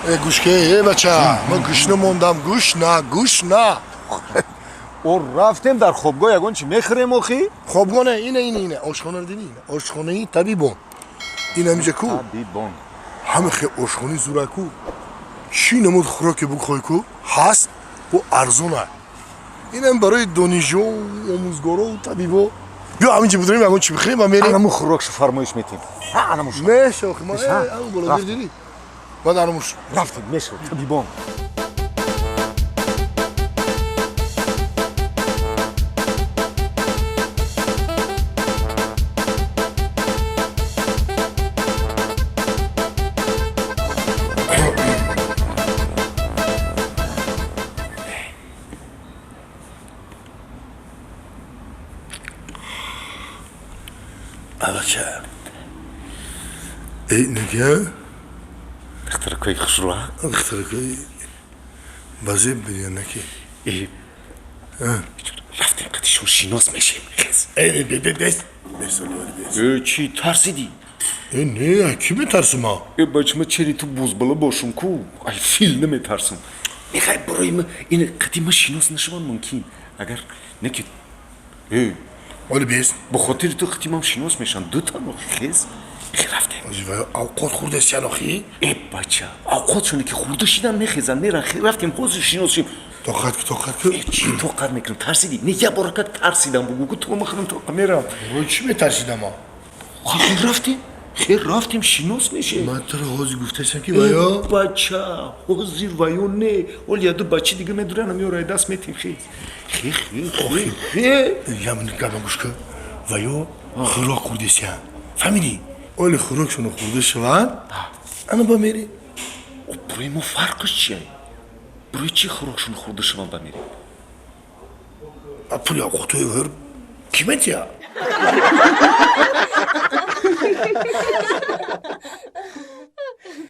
گوشکه بچه ما گوشنه موندم گوش نه او رفتیم در خوابگاه یگان چی میخوریم آخی؟ خوابگاه نه اینه آشخانه رو دیدی اینه آشخانه طبیبون این همیشه کو طبیبون همه خیلی آشخانه زورکو چی نمود خوراک بخوای کو هست و ارزونه اینم برای دانشجو و آموزگارا و طبیبا بیا همینجا بدونیم یگان چی بخوریم و میریم همون خوراکشو فرمایش میتیم همون میشه آخی ما همون بالا دیدی ما درموش رفتیم میشه طبیبون بچه ای نگه اخترکای خشروع اخترکای بازی بیان نکی رفتیم قدیشون شیناس میشیم ای بیس چی ترسیدی؟ نه کی میترسم ها بچه ما چری تو بوزبالا باشم کو ای فیل نمیترسم میخوای برایم این قدیما شیناس نشوان ممکن اگر نکید ولی بیس به خاطر تو قدیما شیناس میشن دو تا خیز رفتیم اوقات خورده سیان آخی ای بچه اوقات شونه که خورده شیدن میخیزن میرن رفتیم خوز شیناس شیم طاقت چی طاقت میکنم ترسیدی نه یه بارکت ترسیدم بگو تو میخوام طاقت میرم چی میترسیدم ها خیر رفتیم شیناس میشه من تو رو حوزی گفته سن که ویا بچه حوزی ویا نه ولی دو بچه دیگه میدورن میاره دست میتیم خیر یا من گرم گوش که ویا خوراک خورده سیان فهمیدی؟ ولی خوراکشونو خورده شوند انا با میری برای ما فرقش چیه؟ برای چی خوراکشون خورده شوند با میری؟ پولی اوقاتوی هر کیمت یا؟